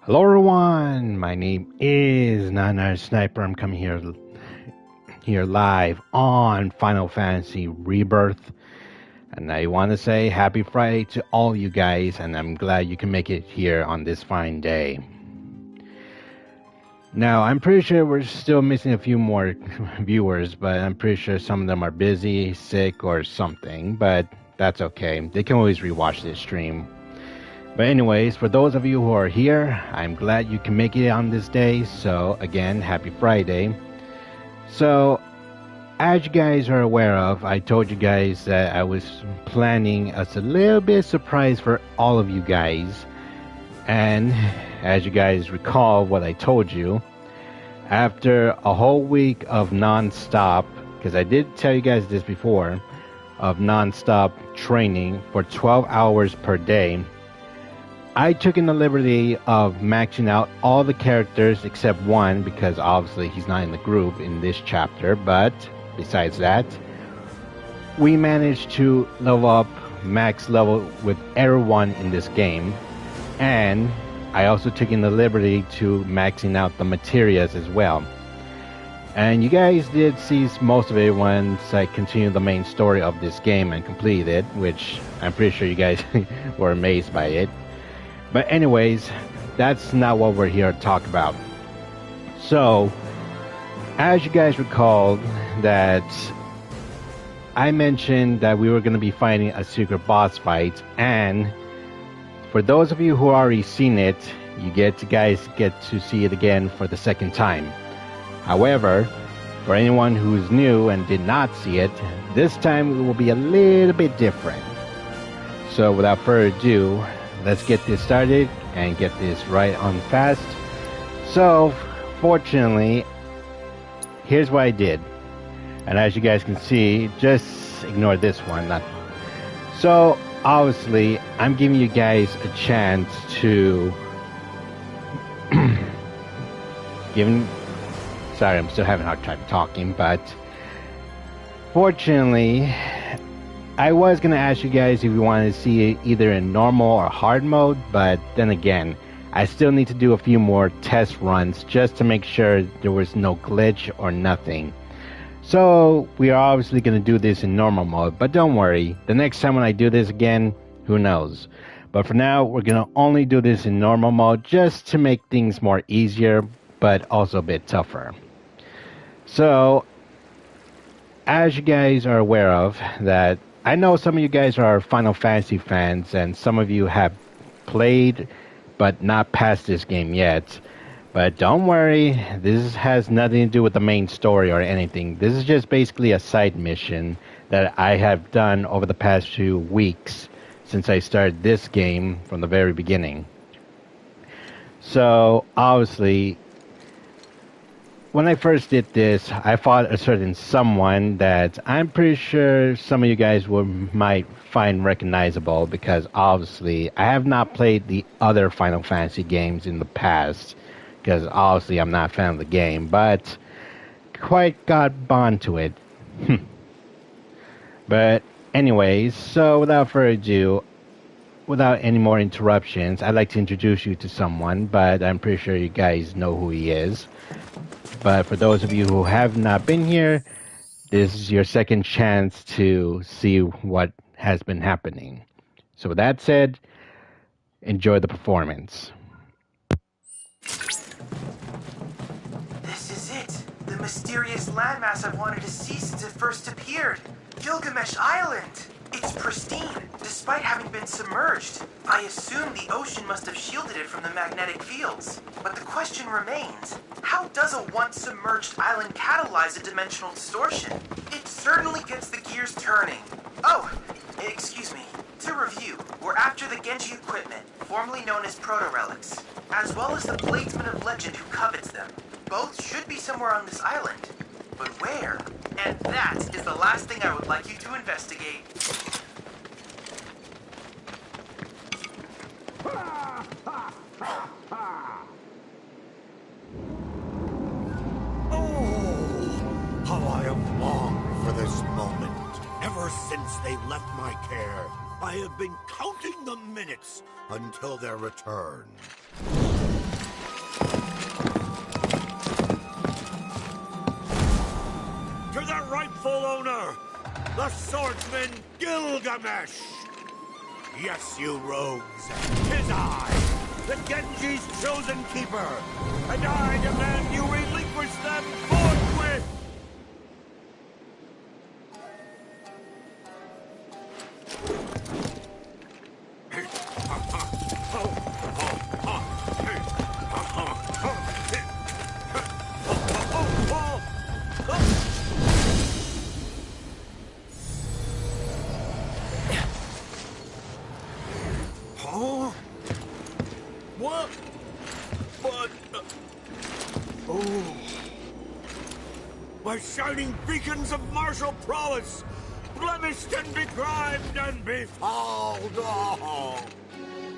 Hello everyone, my name is Nana Sniper. I'm coming here live on Final Fantasy Rebirth. And I want to say happy Friday to all you guys, and I'm glad you can make it here on this fine day. Now, I'm pretty sure we're still missing a few more viewers, but I'm pretty sure some of them are busy, sick, or something, but that's okay. They can always rewatch this stream. But anyways, for those of you who are here, I'm glad you can make it on this day. So again, happy Friday. So as you guys are aware of, I told you guys that I was planning a little bit of surprise for all of you guys. And as you guys recall what I told you, after a whole week of non-stop, because I did tell you guys this before, of non-stop training for 12 hours per day, I took in the liberty of maxing out all the characters except one, because obviously he's not in the group in this chapter. But besides that, we managed to level up max level with everyone in this game. And I also took in the liberty to maxing out the materials as well. And you guys did see most of it once I continued the main story of this game and completed it, which I'm pretty sure you guys were amazed by it. But anyways, that's not what we're here to talk about. So, as you guys recall, that I mentioned that we were going to be fighting a secret boss fight, and for those of you who already seen it, you guys get to see it again for the second time. However, for anyone who's new and did not see it, this time it will be a little bit different. So without further ado, let's get this started and get this right on fast. So, fortunately, here's what I did. And as you guys can see, just ignore this one. So, obviously, I'm giving you guys a chance to... Sorry, I'm still having a hard time talking, but... Fortunately, I was going to ask you guys if you wanted to see it either in normal or hard mode, but then again, I still need to do a few more test runs just to make sure there was no glitch or nothing. So we are obviously going to do this in normal mode, but don't worry, the next time when I do this again, who knows. But for now, we're going to only do this in normal mode just to make things more easier, but also a bit tougher. So, as you guys are aware of, that I know some of you guys are Final Fantasy fans, and some of you have played but not passed this game yet. But don't worry, this has nothing to do with the main story or anything. This is just basically a side mission that I have done over the past few weeks since I started this game from the very beginning. So, obviously, when I first did this, I fought a certain someone that I'm pretty sure some of you guys might find recognizable, because obviously I have not played the other Final Fantasy games in the past, because obviously I'm not a fan of the game, but quite got bond to it. But anyways, so without further ado, without any more interruptions, I'd like to introduce you to someone, but I'm pretty sure you guys know who he is. But for those of you who have not been here, this is your second chance to see what has been happening. So with that said, enjoy the performance. This is it! The mysterious landmass I've wanted to see since it first appeared! Gilgamesh Island! It's pristine, despite having been submerged. I assume the ocean must have shielded it from the magnetic fields. But the question remains, how does a once-submerged island catalyze a dimensional distortion? It certainly gets the gears turning. Oh, excuse me. To review, we're after the Genji equipment, formerly known as proto-relics, as well as the bladesman of legend who covets them. Both should be somewhere on this island. But where? And that is the last thing I would like you to investigate. Oh, how I have longed for this moment. Ever since they left my care, I have been counting the minutes until their return. owner, the swordsman Gilgamesh! Yes, you rogues, 'tis I, the Genji's chosen keeper, and I demand you relinquish them forthwith! Huh? What? But... oh... my shining beacons of martial prowess! Blemished and begrimed and befouled! Oh.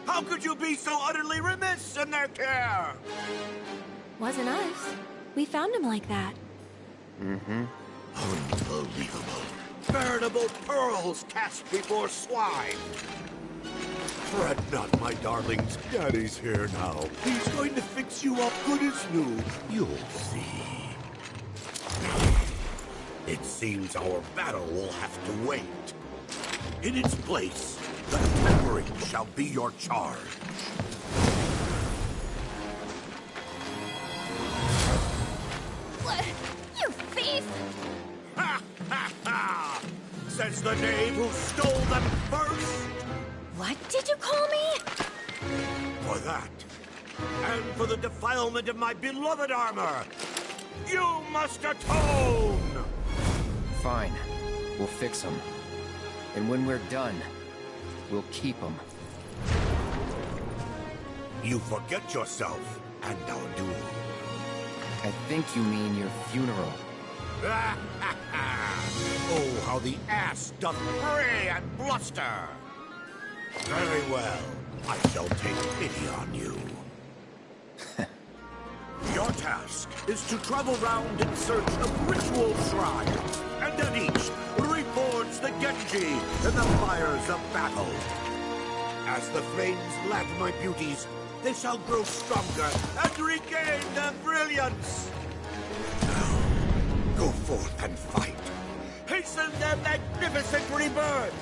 How could you be so utterly remiss in their care? Wasn't us. We found him like that. Mm-hmm. Unbelievable. Veritable pearls cast before swine. Fret not, my darlings. Daddy's here now. He's going to fix you up good as new. You'll see. It seems our battle will have to wait. In its place, the tempering shall be your charge. What? You thief! Ha ha ha! Says the knave who stole them first! What did you call me? For that, and for the defilement of my beloved armor, you must atone! Fine. We'll fix them. And when we're done, we'll keep them. You forget yourself and our duel. I think you mean your funeral. Oh, how the ass doth bray and bluster! Very well. I shall take pity on you. Your task is to travel round in search of ritual shrines, and at each, reforge the Genji in the fires of battle. As the flames light my beauties, they shall grow stronger and regain their brilliance. Now, go forth and fight. Hasten their magnificent rebirth.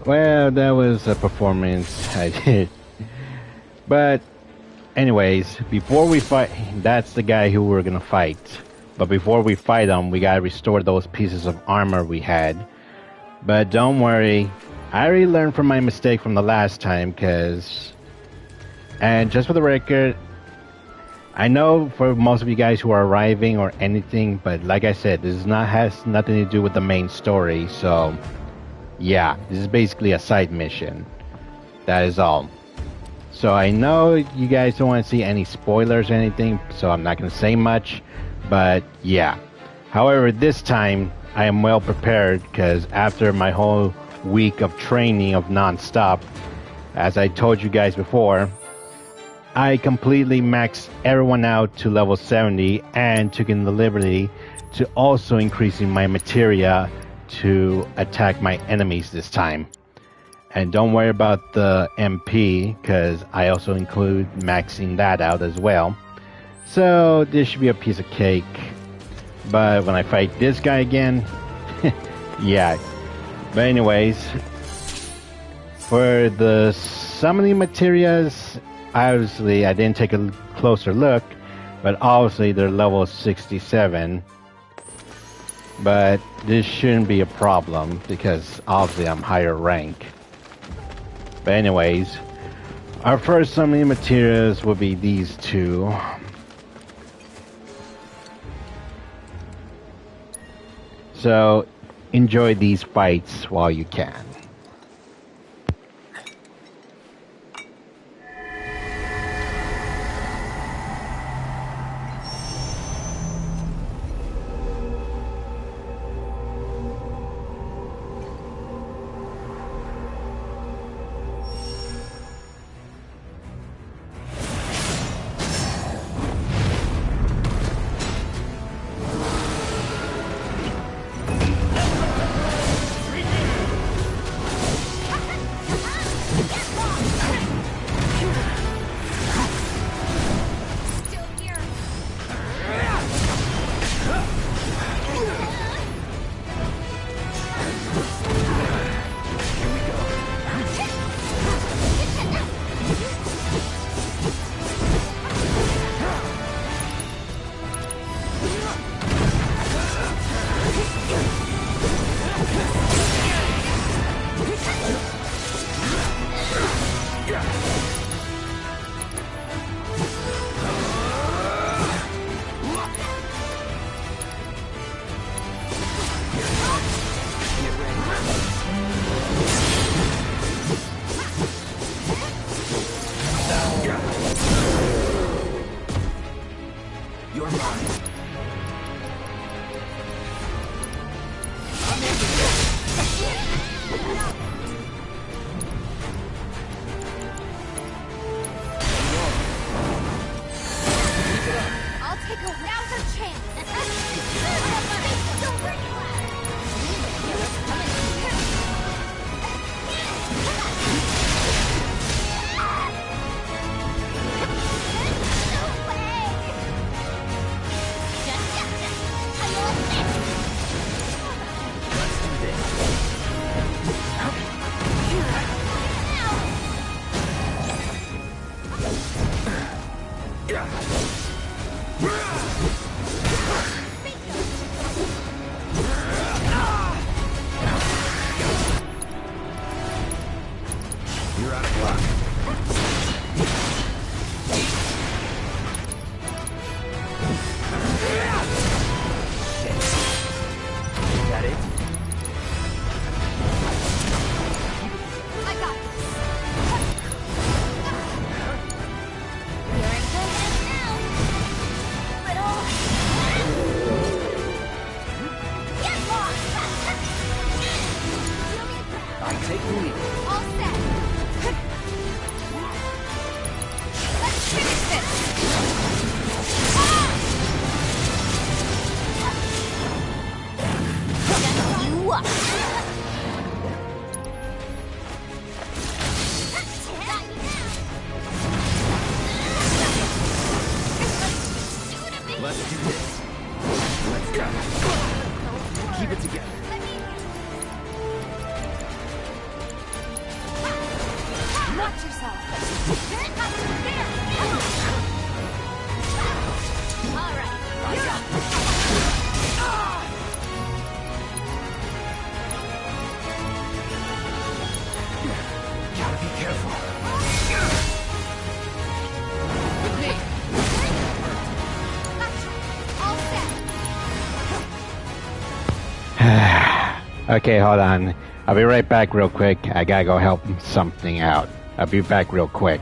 Well, that was a performance I did. But anyways, before we fight, that's the guy who we're gonna fight. But before we fight him, we gotta restore those pieces of armor we had. But don't worry, I already learned from my mistake from the last time, and just for the record, I know for most of you guys who are arriving or anything, but like I said, this has nothing to do with the main story, so yeah, this is basically a side mission. That is all. So I know you guys don't want to see any spoilers or anything, so I'm not going to say much, but yeah. However, this time I am well prepared because after my whole week of training of non-stop, as I told you guys before, I completely maxed everyone out to level 70 and took in the liberty to also increasing my materia to attack my enemies this time. And don't worry about the MP, because I also include maxing that out as well. So this should be a piece of cake. But when I fight this guy again, yeah. But anyways, for the summoning materials, obviously I didn't take a closer look, but obviously they're level 67. But this shouldn't be a problem because obviously I'm higher rank. But anyways, our first summoning materials will be these two. So enjoy these fights while you can. You're mine. I'll take over. Now's our chance. Don't break it. You're out of luck. Shit. Is that it? I got this. You're in good hands now. Little. Get lost. I take the lead. All set. Let's finish this. You up. Let's do this. Let's go. Keep it together. Watch yourself. All right. Gotta be careful. With me. Gotcha. All set. Okay, hold on. I'll be right back real quick. I gotta go help something out. I'll be back real quick.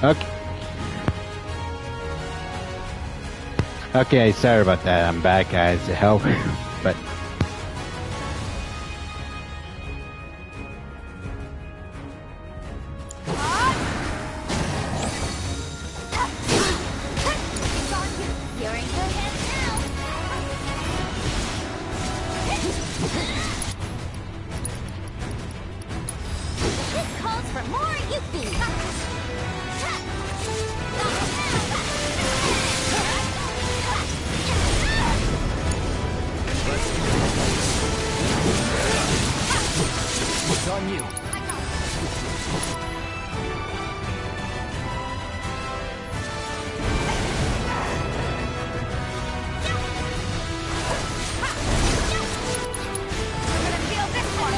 Okay. Okay, sorry about that. I'm back, guys, to help. But You're in good hands now. This calls for more Yuffie. It's on you. We're gonna feel this one.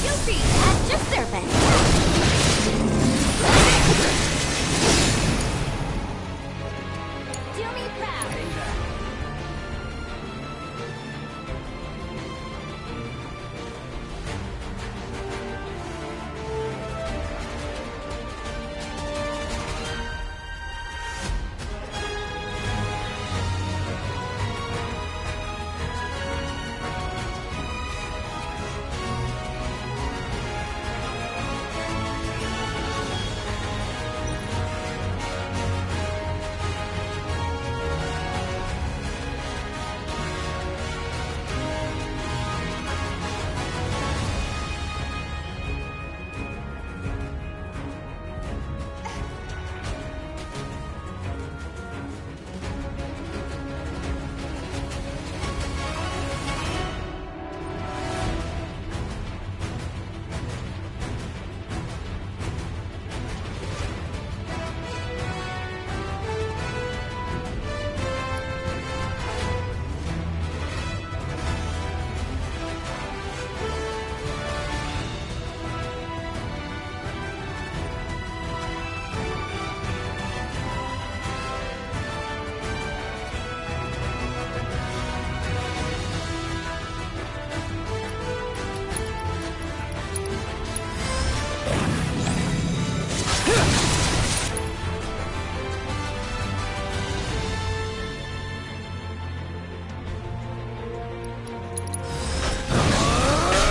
Yuffie at just their best. Do me proud.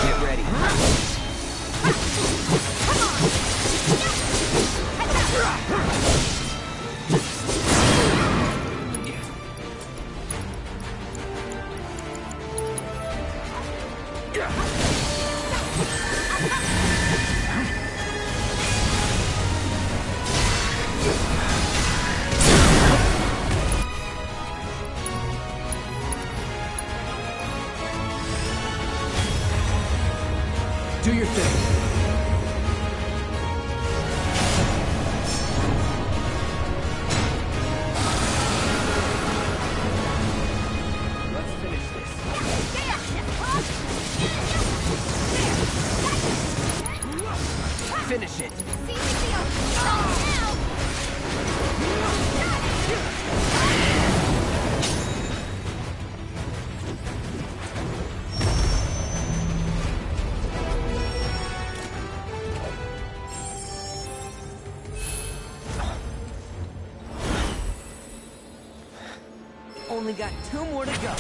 Get ready. Do your thing. Let's finish this. Finish it. Only got 2 more to go.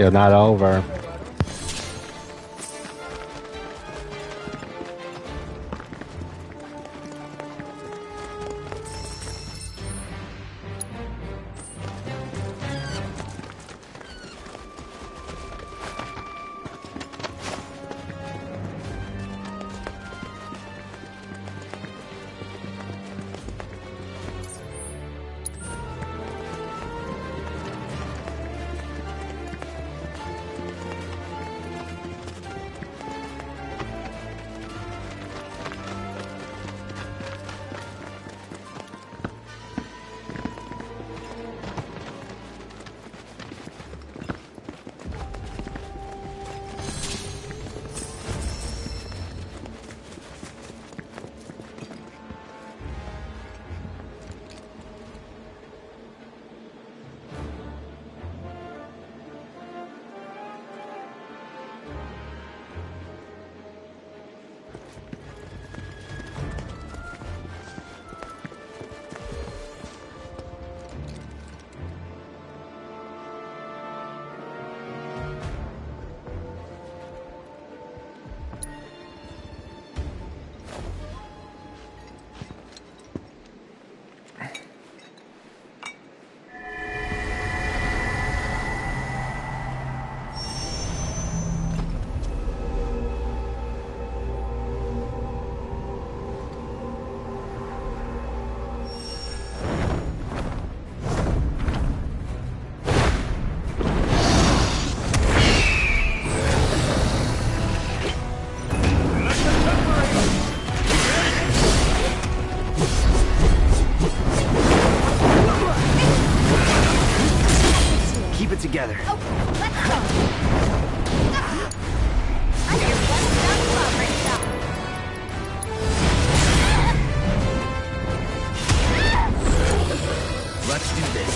still not over. keep it together. Okay, let's go. I'm your one-stop sovereign shop. Let's do this.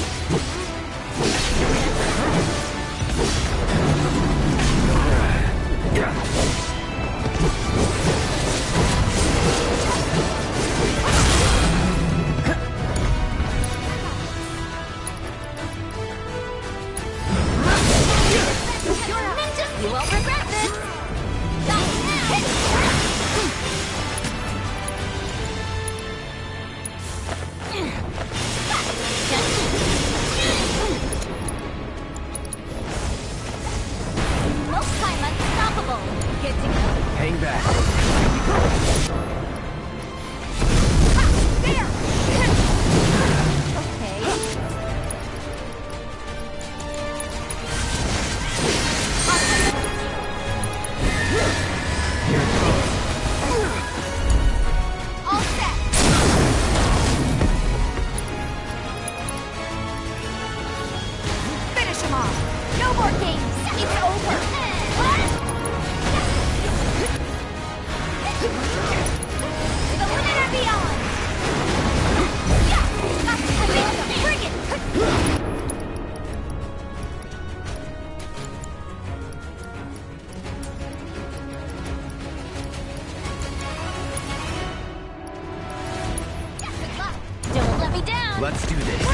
You won't regret this! Most time unstoppable! Good to go. Hang back. There! Okay. All set! Finish him off! No more games! It's over! The limit or beyond! Bring it! Good luck! Don't let me down! Let's do this.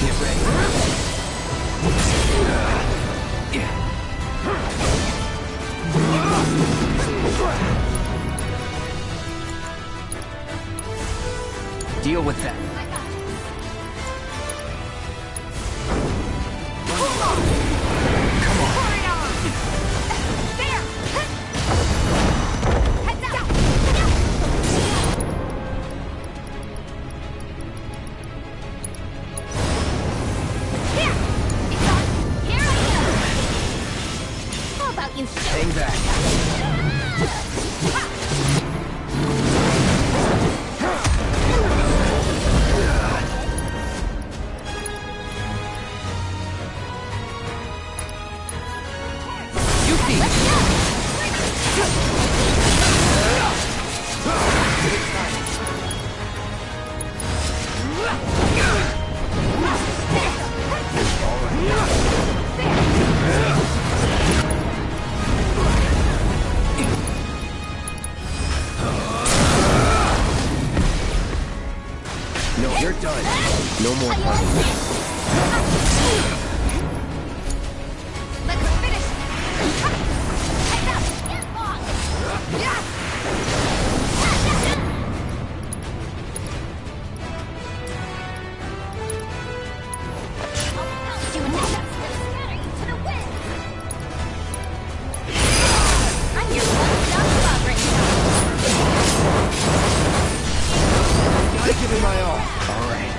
Get ready. Deal with that. Pour it on! There! Heads up! Here! It's on! Here I go! How about you show Hang back. You see. Let's go! No, you're done. No more Let's fighting. finish! Heads up! Get lost! Doing this to scatter you to the wind! I'm your one-stop sovereign shop! Gotta give it my all. All right.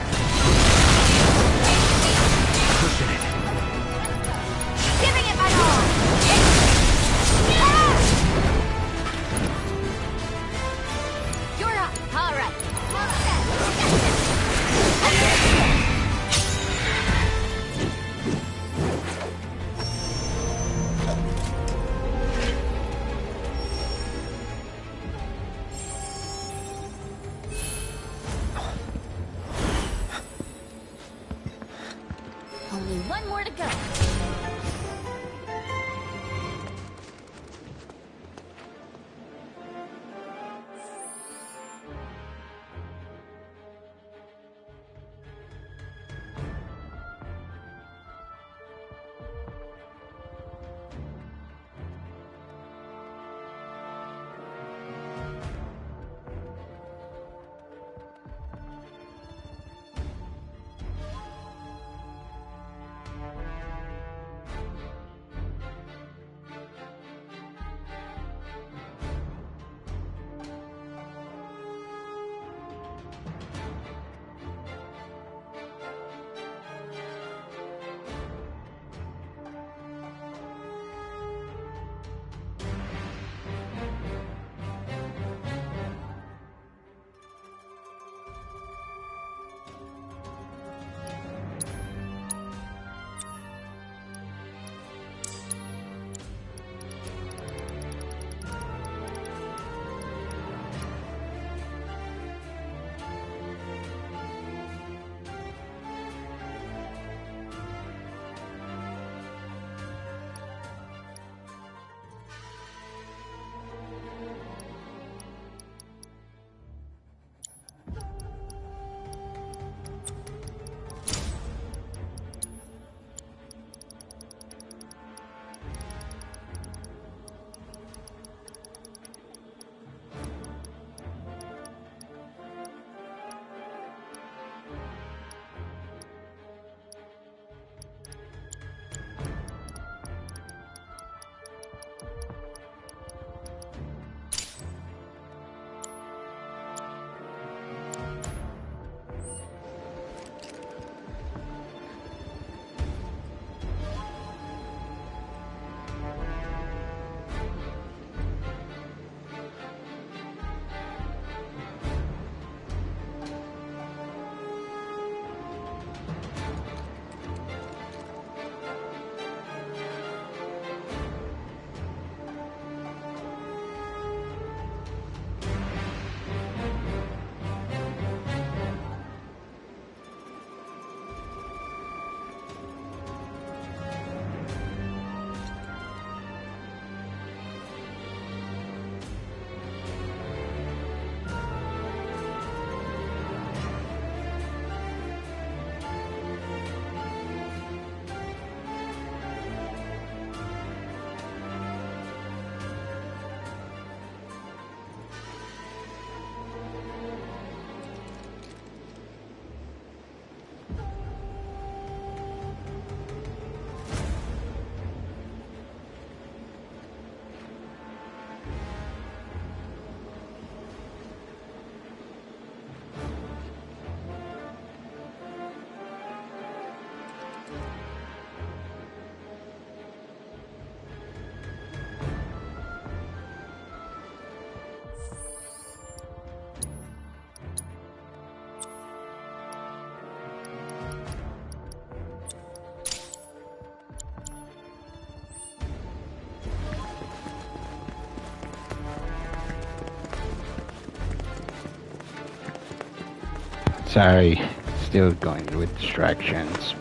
Sorry, still going with distractions.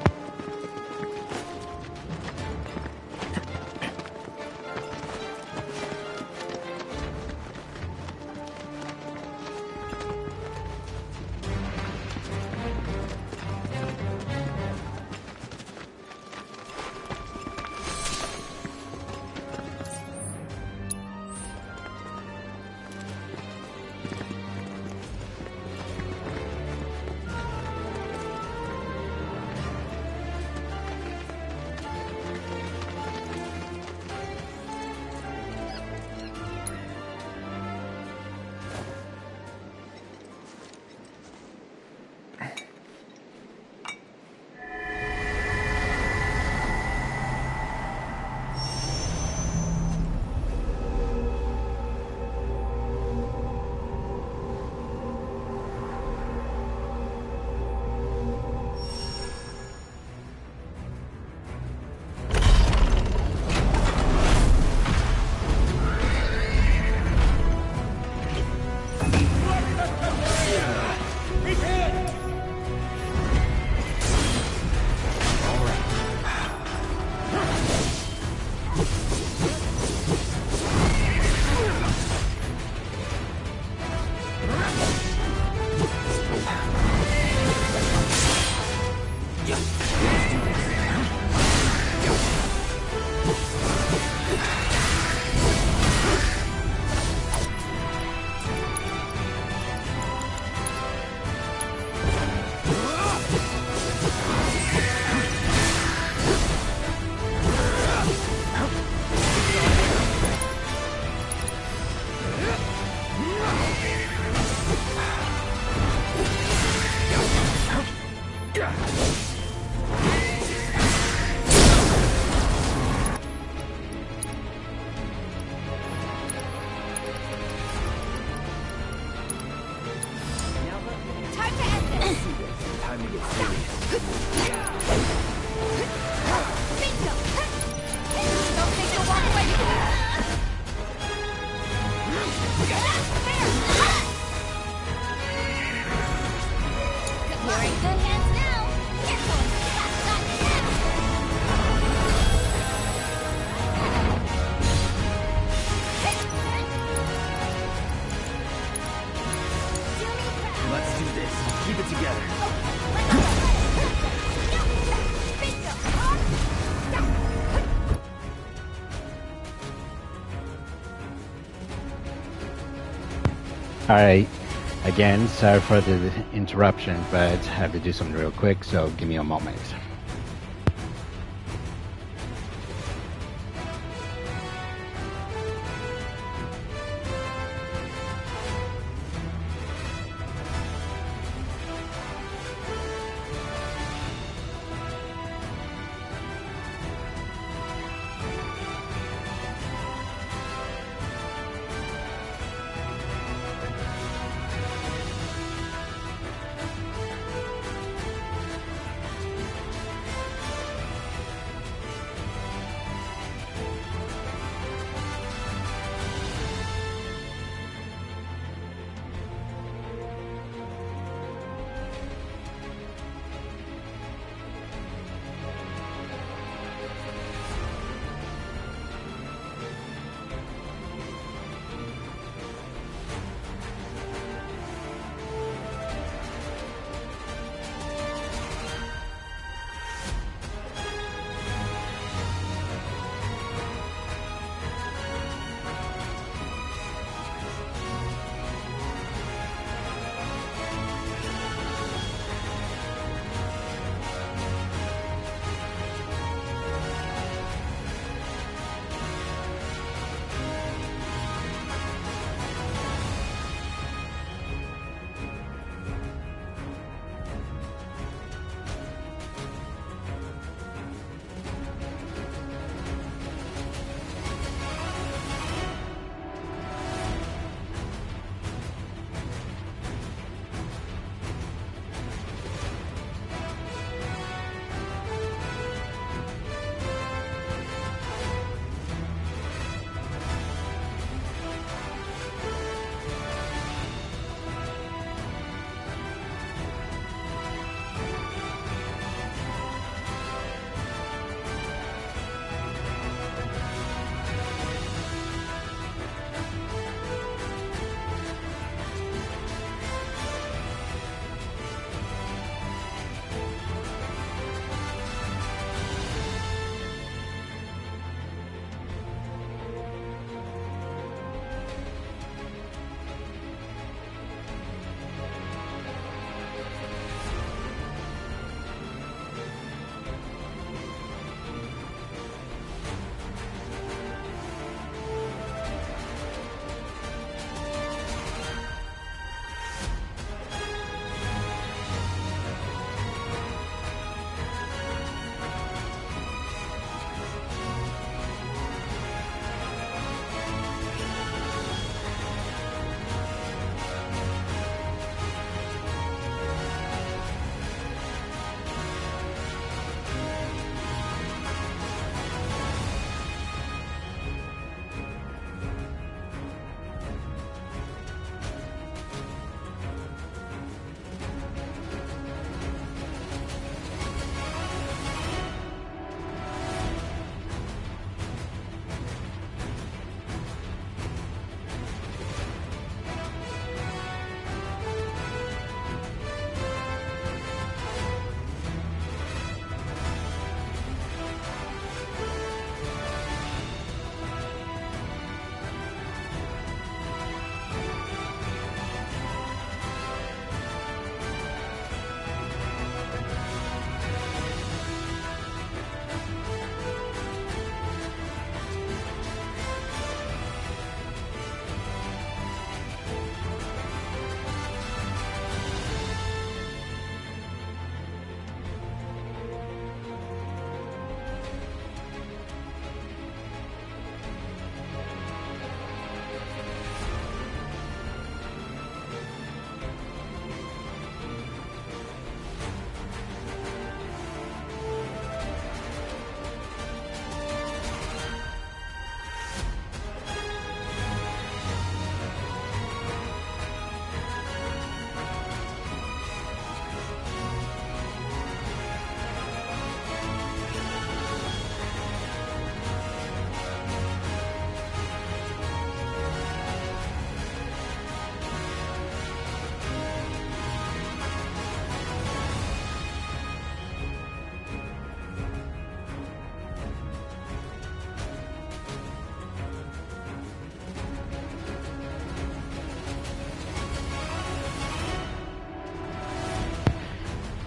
Alright, again, sorry for the interruption, but I have to do something real quick, so give me a moment.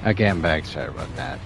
Again, back. Sorry about that.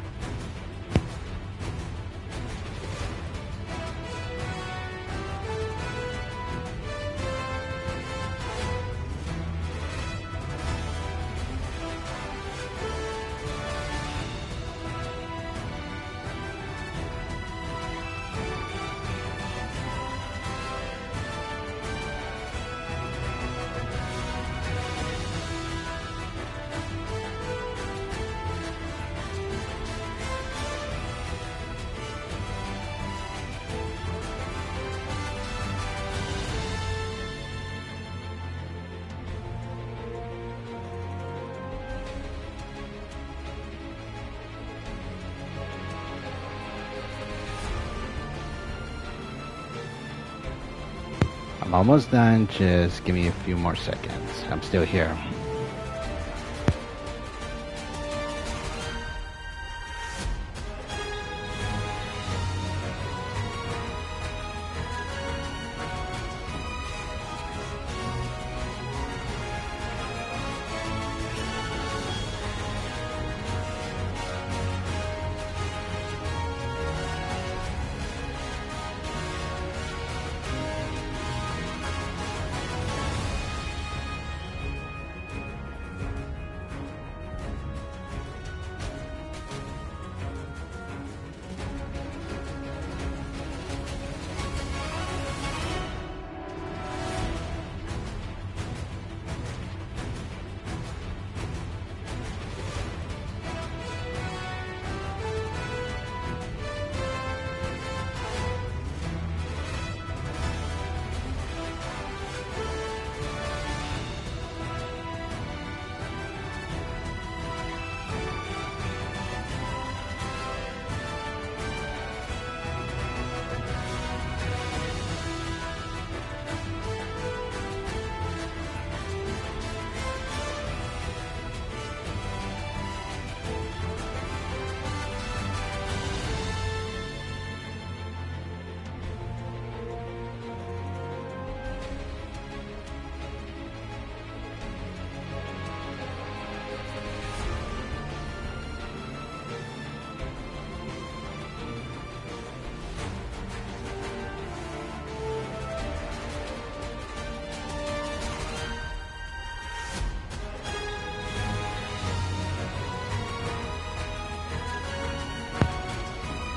I'm almost done. Just give me a few more seconds. I'm still here.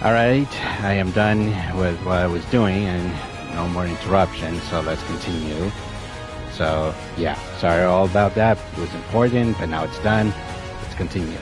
Alright, I am done with what I was doing and no more interruptions, so let's continue. So, yeah, sorry all about that. It was important, but now it's done. Let's continue.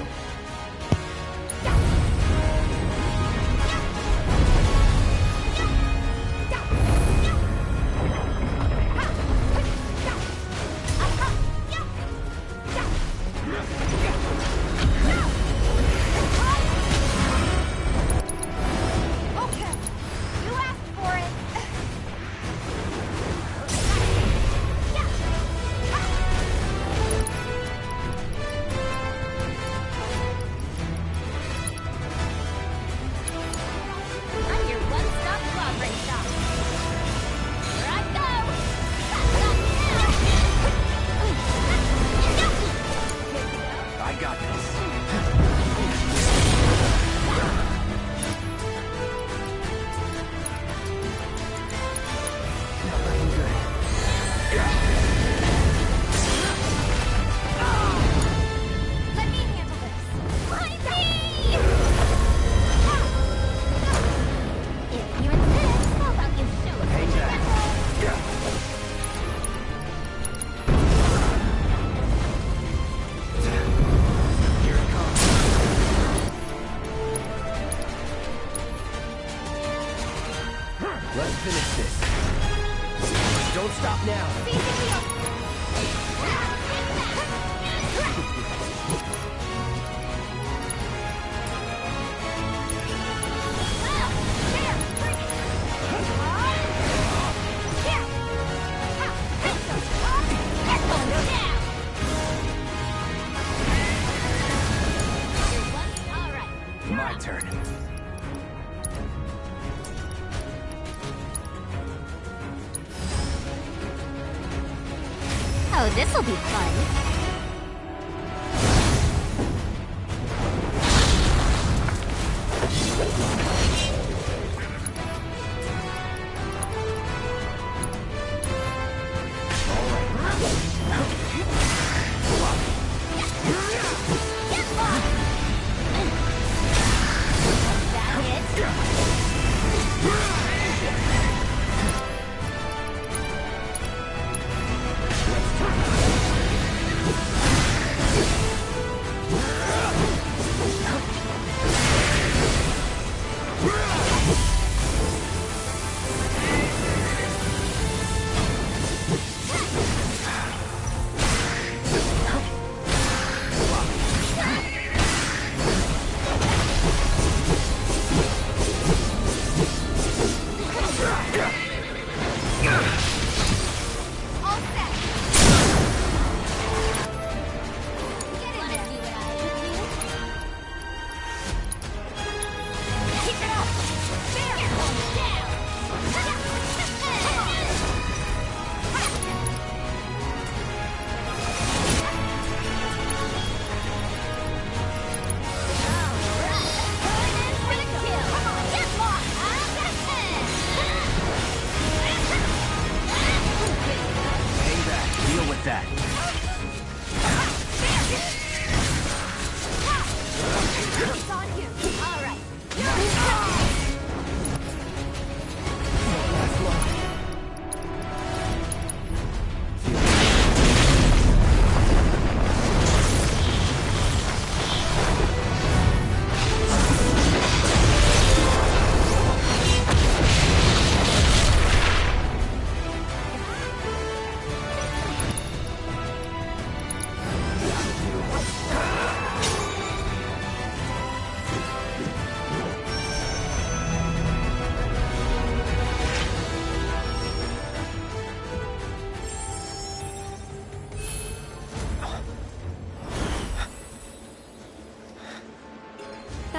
Let's finish this. Don't stop now. My turn. Oh, this'll be fun.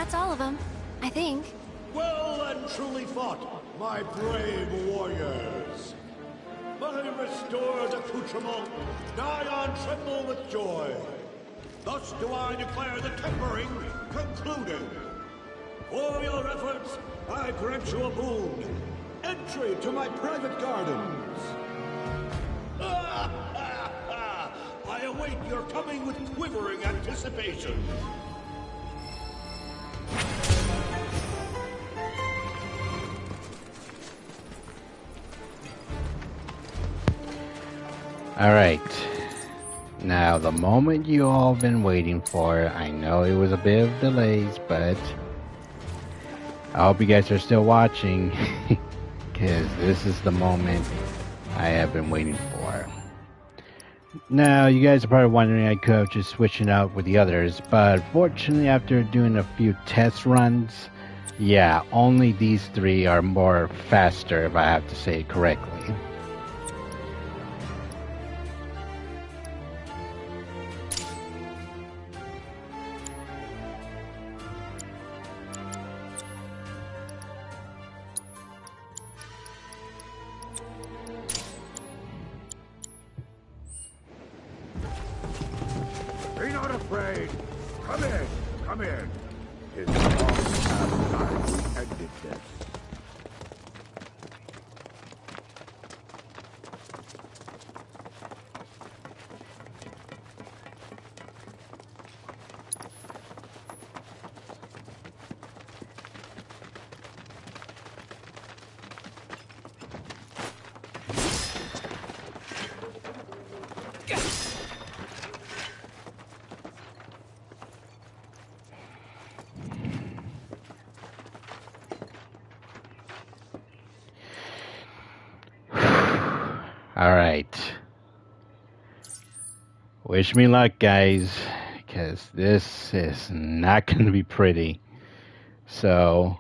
That's all of them, I think. Well and truly fought, my brave warriors. My restored accoutrement, Dion tremble with joy. Thus do I declare the tempering concluded. For your efforts, I grant you a boon. Entry to my private gardens. I await your coming with quivering anticipation. Alright. Now, the moment you all been waiting for. I know it was a bit of delays, but I hope you guys are still watching. Because this is the moment I have been waiting for. Now, you guys are probably wondering I could have just switched it out with the others, but fortunately after doing a few test runs, yeah, only these three are more faster, if I have to say it correctly. Be not afraid. Come in. Come in. His long past time ended this. Alright. Wish me luck, guys, because this is not going to be pretty. So,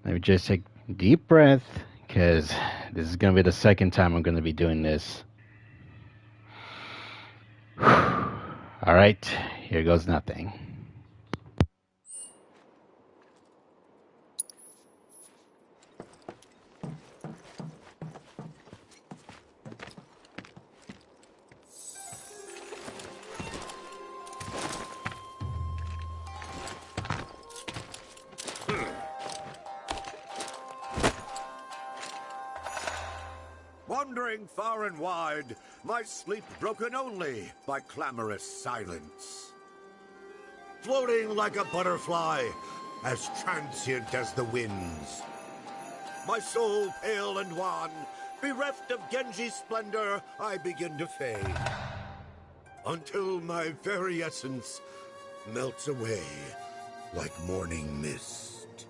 let me just take a deep breath, because this is going to be the second time I'm going to be doing this. Alright, here goes nothing. Wandering far and wide, my sleep broken only by clamorous silence. Floating like a butterfly, as transient as the winds. My soul pale and wan, bereft of Genji's splendor, I begin to fade. Until my very essence melts away like morning mist.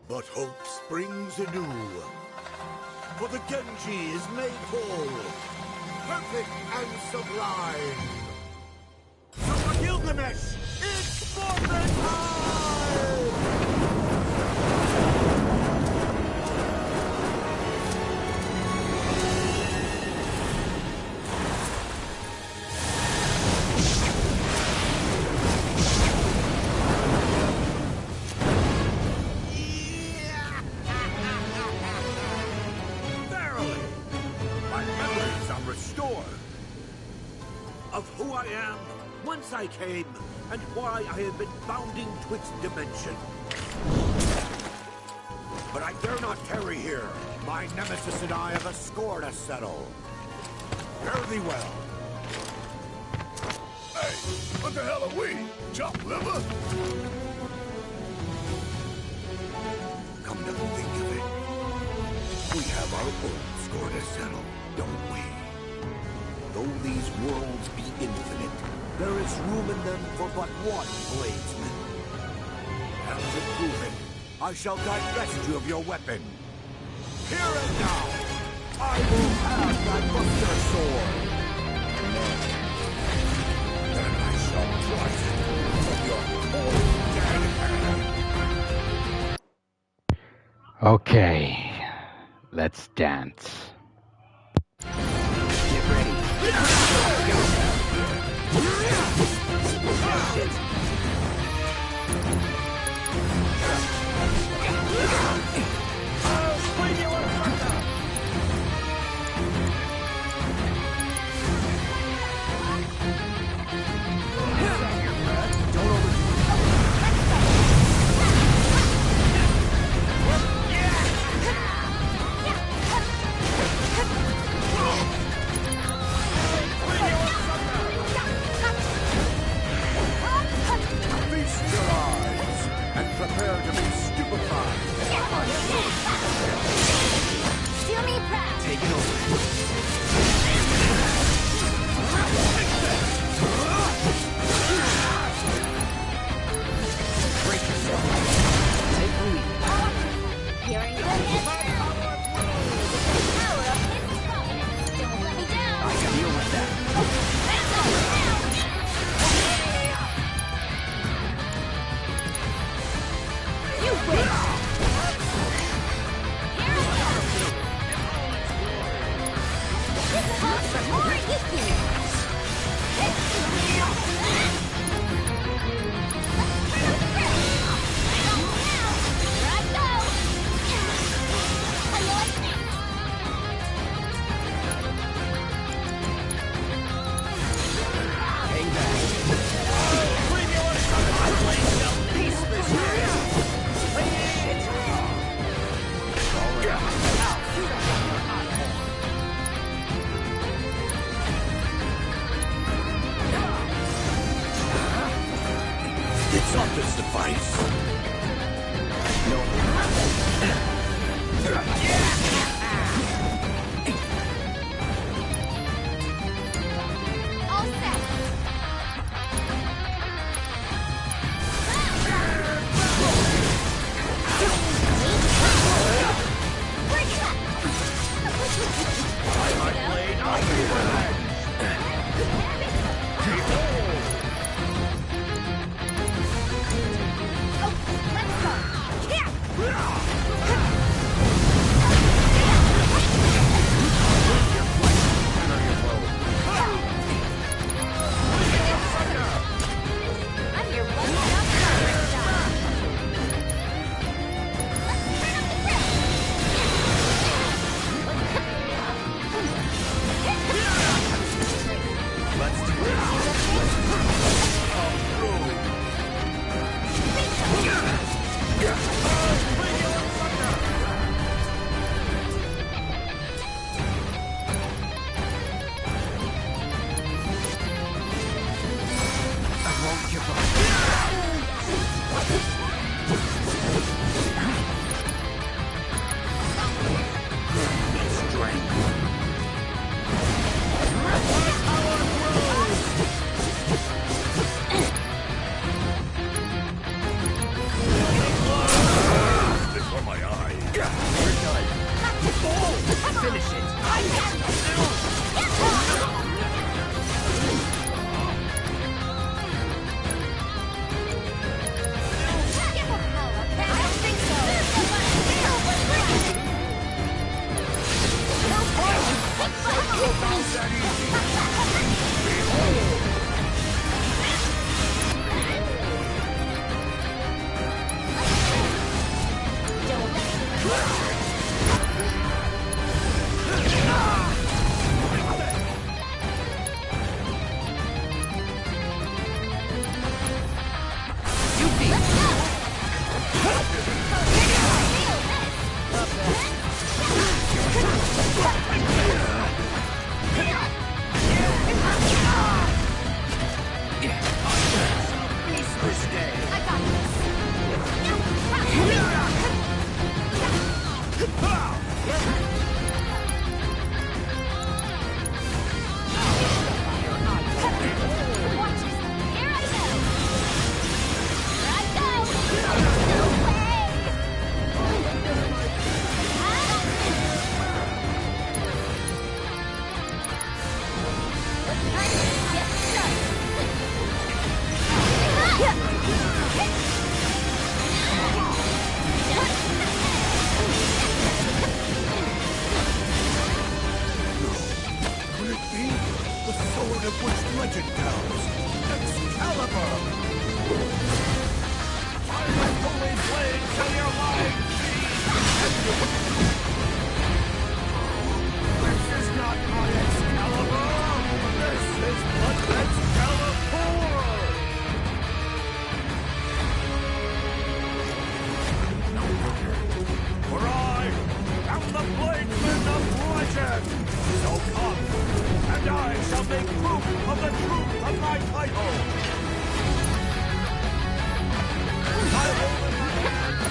But hope springs anew. For the Genji is made whole, perfect and sublime. So for Gilgamesh, it's forfeit time! Of who I am, whence I came, and why I have been bounding twixt dimension. But I dare not tarry here. My nemesis and I have a score to settle. Fare thee well. Hey, what the hell are we? Chopped liver? Come to think of it, we have our own score to settle, don't we? Though these worlds be infinite, there is room in them for but one bladesman. And to prove it, I shall divest you of your weapon. Here and now, I will have that buster sword. Then I shall crush it from your cold dead hand. Okay, let's dance. Get ready. finish it. Could it be the sword of which legend tells? Excalibur! Fire holy blade till your mind This is not my Excalibur! This is but Excalibur! For I am the bladesman of legend! So come, and I shall make proof of the truth of my title! I hold in my hand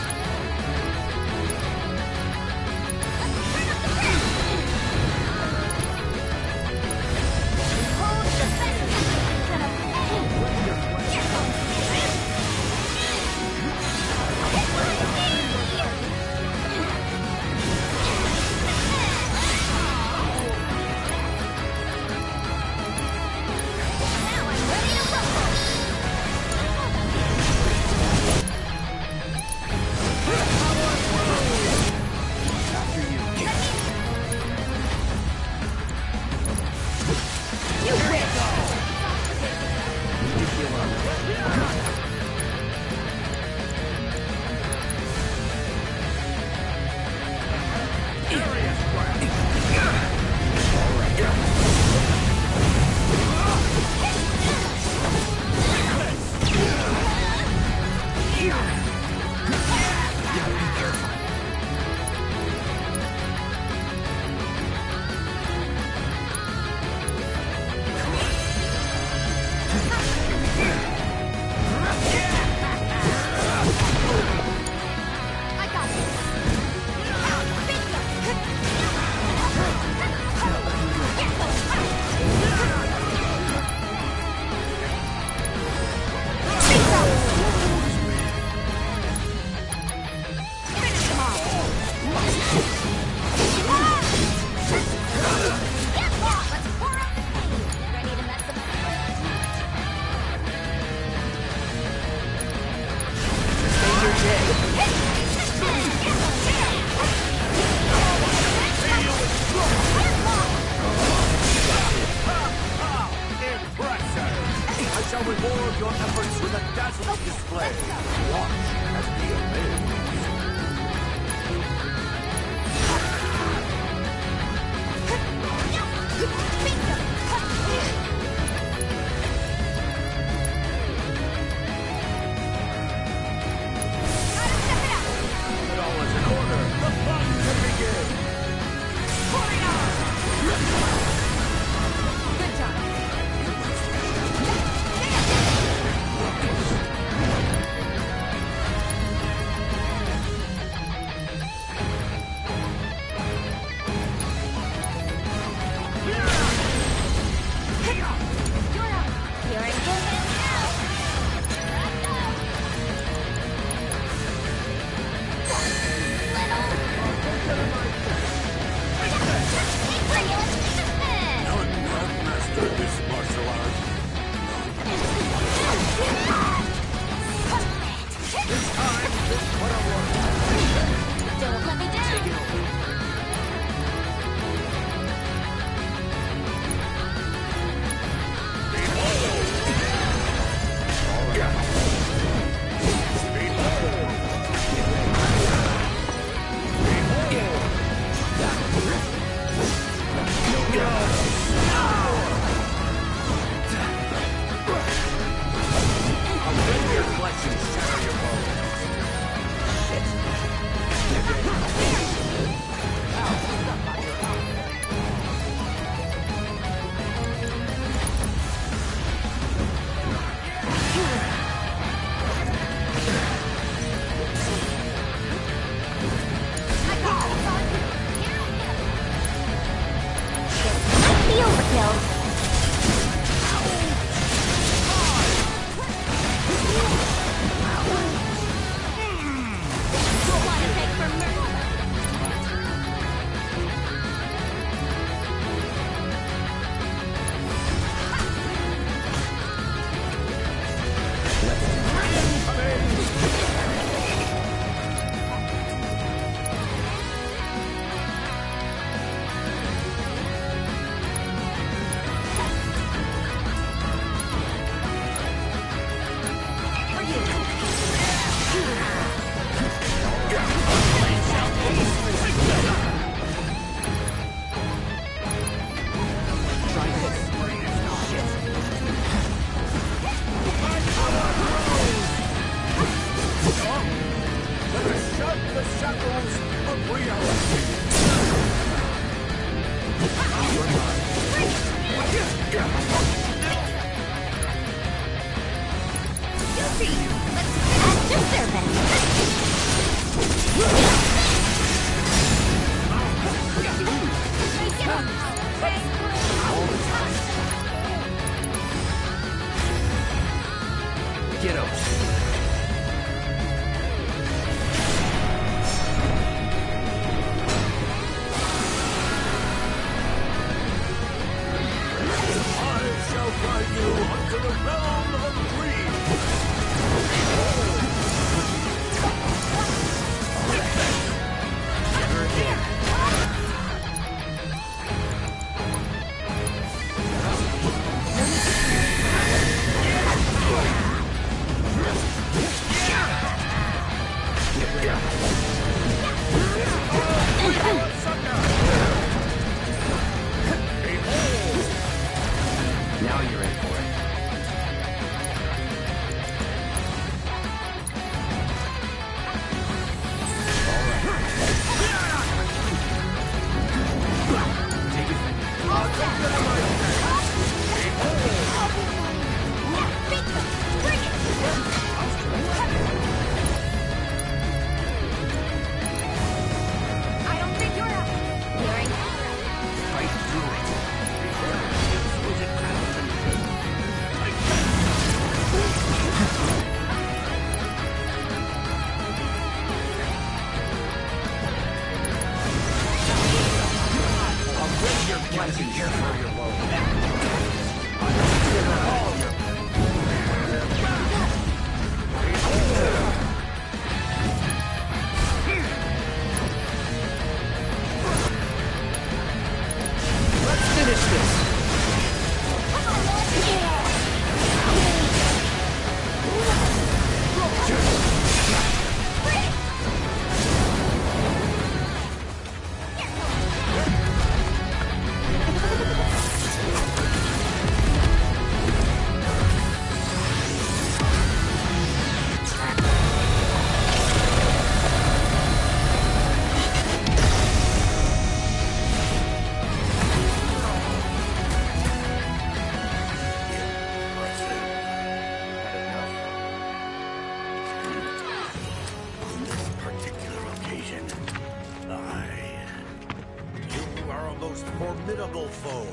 most formidable foe.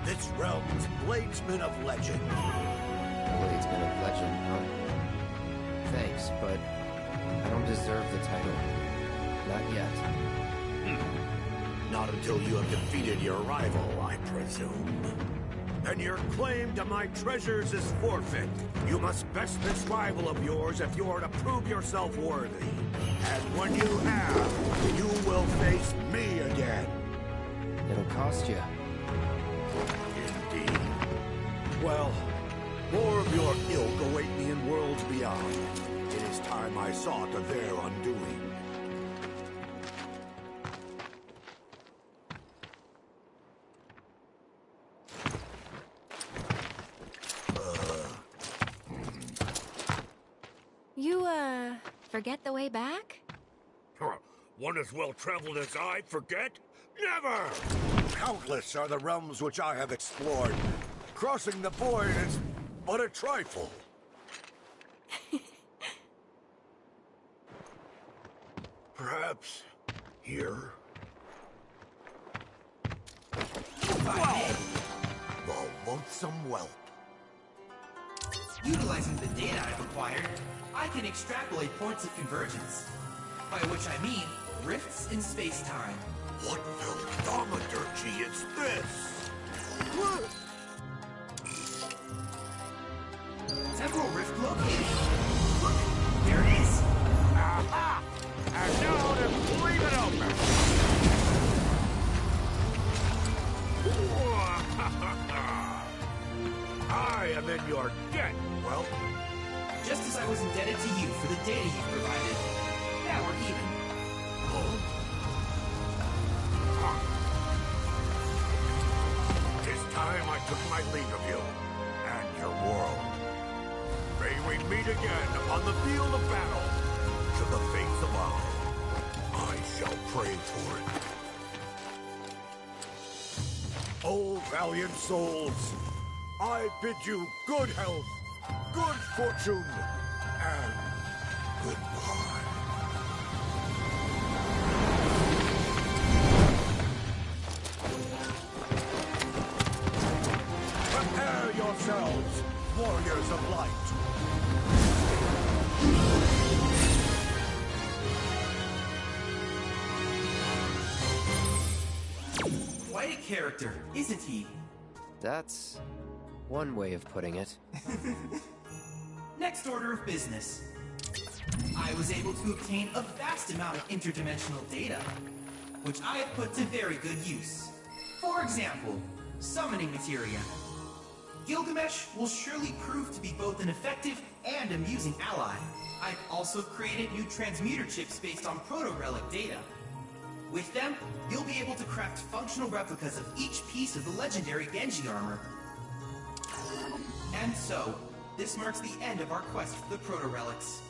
This realm's bladesman of legend. Bladesman of legend, huh? Thanks, but I don't deserve the title. Not yet. Not until you have defeated your rival, I presume. Then your claim to my treasures is forfeit. You must best this rival of yours if you are to prove yourself worthy. And when you have, you will face me again. It'll cost you. Indeed. Well, more of your ilk await me in worlds beyond. It is time I saw to their undoing. You, forget the way back? One as well-traveled as I forget? Never! Countless are the realms which I have explored. Crossing the void is but a trifle. Perhaps here? Wow. The loathsome whelp. Utilizing the data I've acquired, I can extrapolate points of convergence. By which I mean rifts in space-time. What philosophergy is this? Temporal rift located. Look, there it is. Aha! And now to leave it open! I am in your debt, well. Just as I was indebted to you for the data you provided. Now we're even. Tis time I took my leave of you and your world. May we meet again upon the field of battle. Should the fates allow, I shall pray for it. Oh, valiant souls, I bid you good health, good fortune, and goodbye. Prepare yourselves, warriors of light. Quite a character, isn't he? That's one way of putting it. Next order of business. I was able to obtain a vast amount of interdimensional data, which I have put to very good use. For example, summoning materia. Gilgamesh will surely prove to be both an effective and amusing ally. I've also created new transmuter chips based on proto-relic data. With them, you'll be able to craft functional replicas of each piece of the legendary Genji armor. And so, this marks the end of our quest for the proto-relics.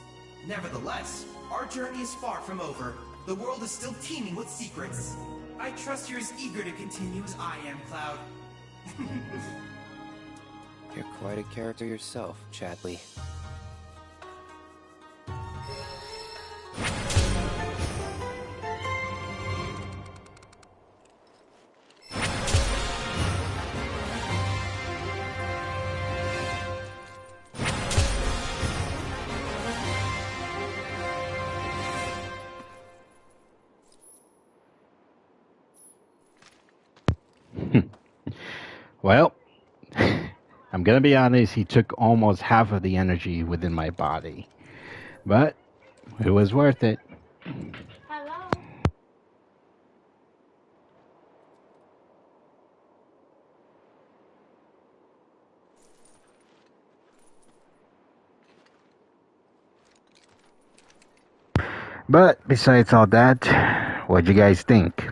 Nevertheless, our journey is far from over. The world is still teeming with secrets. I trust you're as eager to continue as I am, Cloud. You're quite a character yourself, Chadley. Well, I'm gonna be honest, he took almost half of the energy within my body. But it was worth it. Hello? But besides all that, what'd you guys think?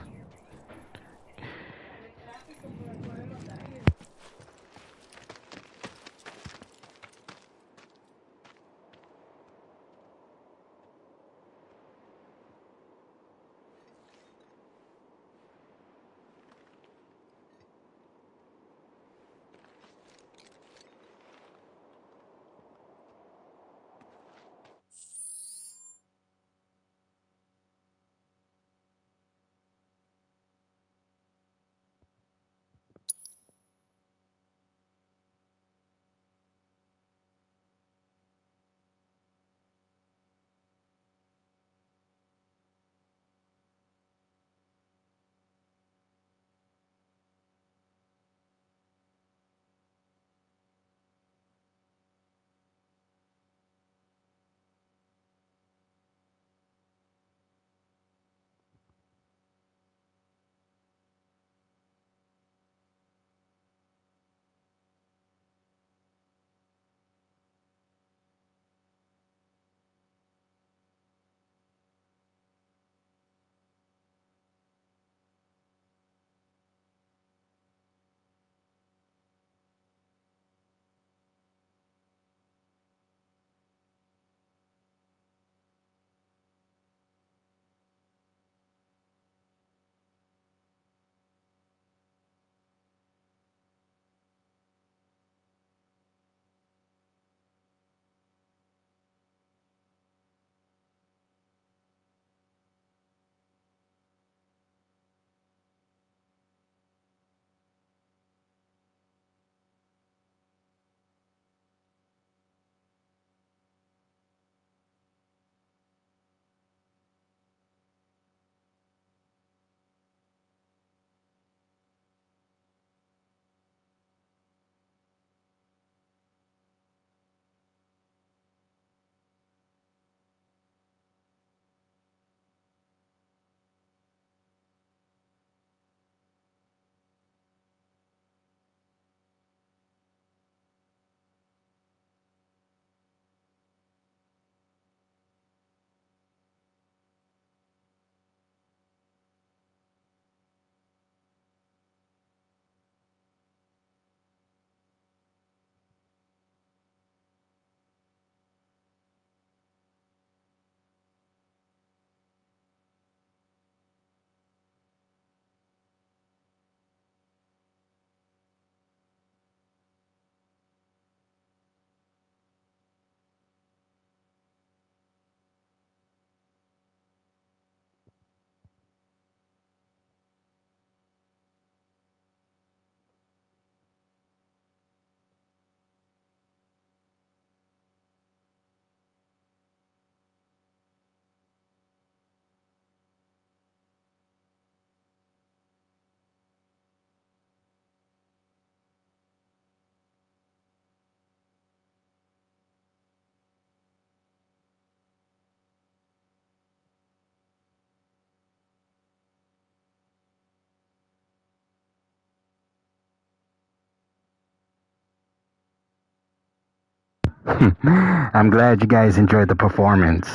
I'm glad you guys enjoyed the performance.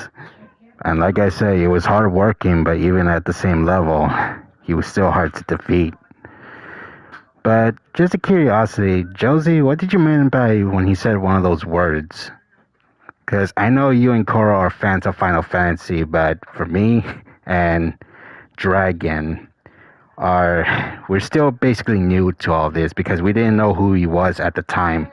And like I say, it was hard working, but even at the same level, he was still hard to defeat. But just a curiosity, Josie, what did you mean by when he said one of those words? Because I know you and Cora are fans of Final Fantasy, but for me and Dragon, we're still basically new to all this because we didn't know who he was at the time.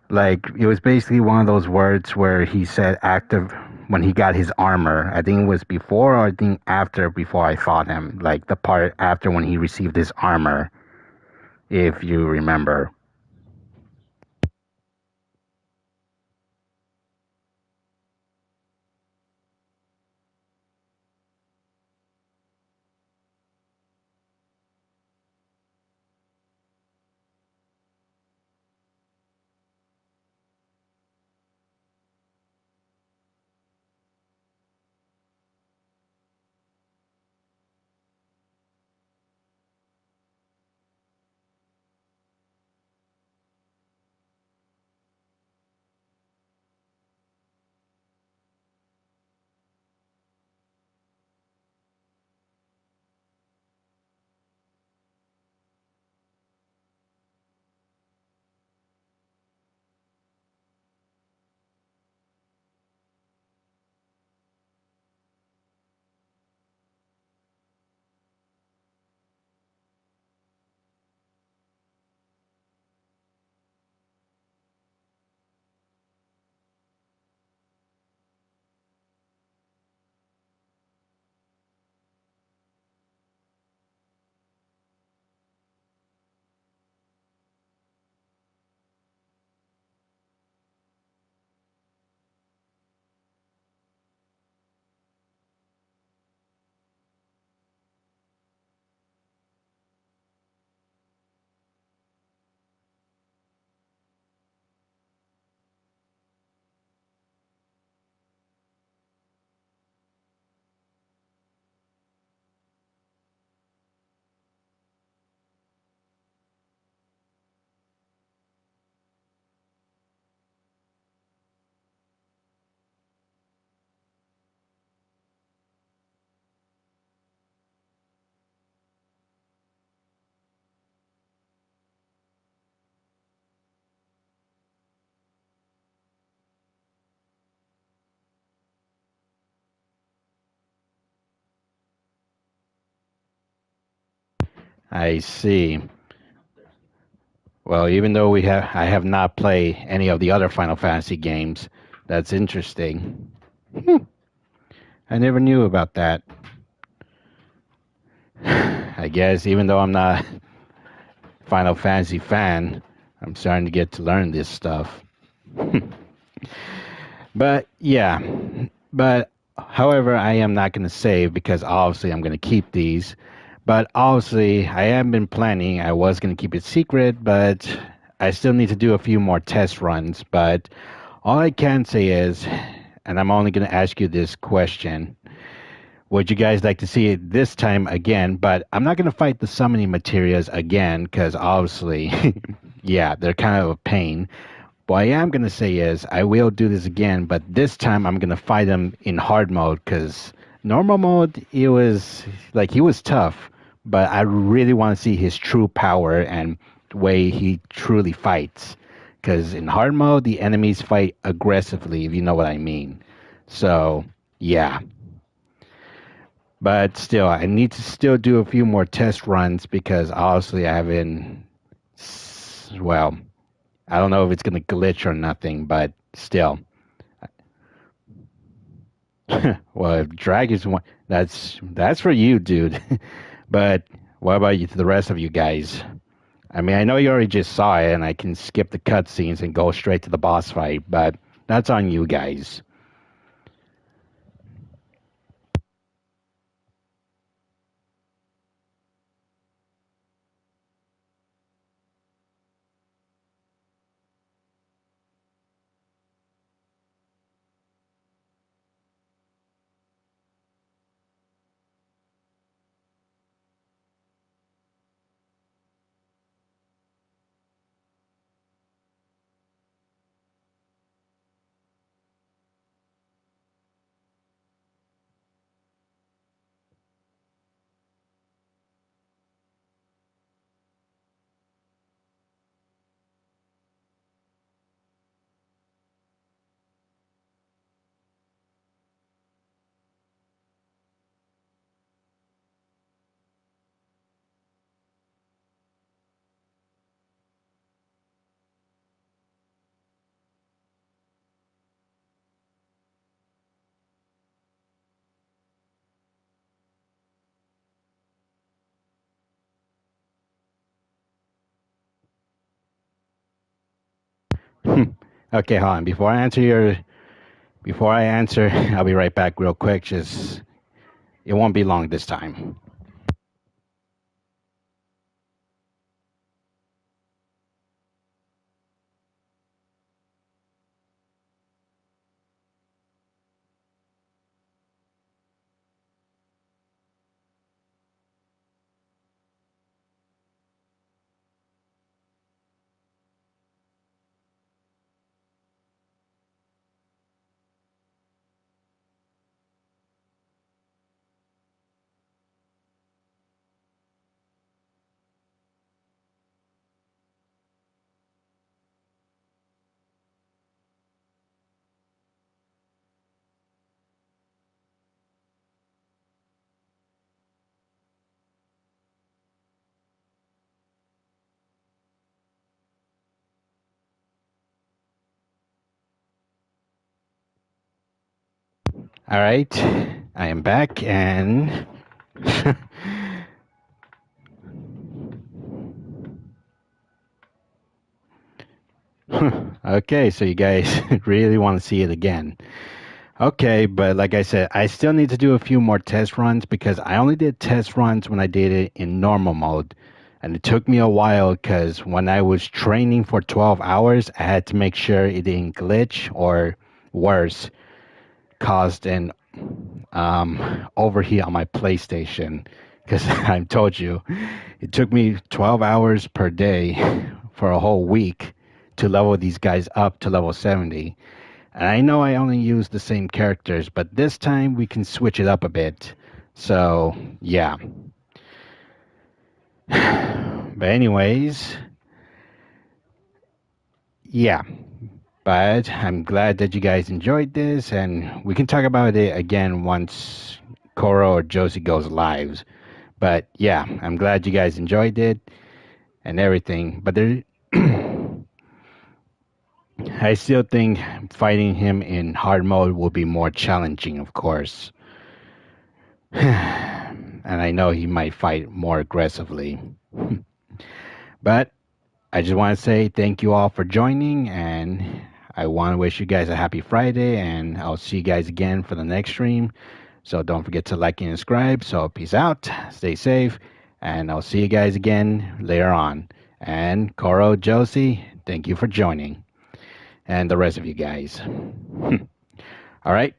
Like, it was basically one of those words where he said active when he got his armor. I think it was before or I think after before I fought him. Like the part after when he received his armor, if you remember. I see. Well, even though I have not played any of the other Final Fantasy games, that's interesting. I never knew about that. I guess even though I'm not a Final Fantasy fan, I'm starting to get to learn this stuff. But yeah, but however, I am not going to save because obviously I'm going to keep these. But obviously, I have been planning. I was going to keep it secret, but I still need to do a few more test runs. But all I can say is, and I'm only going to ask you this question. Would you guys like to see it this time again? But I'm not going to fight the summoning materials again because obviously, yeah, they're kind of a pain. What I am going to say is I will do this again, but this time I'm going to fight him in hard mode because normal mode, it was like he was tough, but I really want to see his true power and the way he truly fights. Because in hard mode, the enemies fight aggressively, if you know what I mean. So, yeah. But still, I need to still do a few more test runs because obviously I haven't, well, I don't know if it's going to glitch or nothing, but still. Well, if Dragon's one, that's for you, dude. But what about you, the rest of you guys? I mean, I know you already just saw it, and I can skip the cutscenes and go straight to the boss fight, but that's on you guys. Okay, hold on. Before I answer, I'll be right back real quick. Just it won't be long this time. All right, I am back, and okay, so you guys really want to see it again. Okay, but like I said, I still need to do a few more test runs because I only did test runs when I did it in normal mode. And it took me a while because when I was training for 12 hours, I had to make sure it didn't glitch or worse, caused an overheat on my PlayStation. Because I told you, it took me 12 hours per day for a whole week to level these guys up to level 70. And I know I only use the same characters, but this time we can switch it up a bit. So, yeah. But anyways, yeah. But I'm glad that you guys enjoyed this, and we can talk about it again once Koro or Josie goes live. But yeah, I'm glad you guys enjoyed it and everything. But there, I still think fighting him in hard mode will be more challenging, of course. And I know he might fight more aggressively. But I just want to say thank you all for joining, and I want to wish you guys a happy Friday, and I'll see you guys again for the next stream. So don't forget to like and subscribe. So peace out, stay safe, and I'll see you guys again later on. And Koro, Josie, thank you for joining, and the rest of you guys. All right,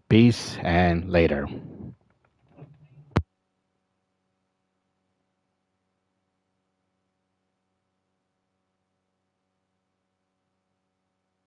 peace and later.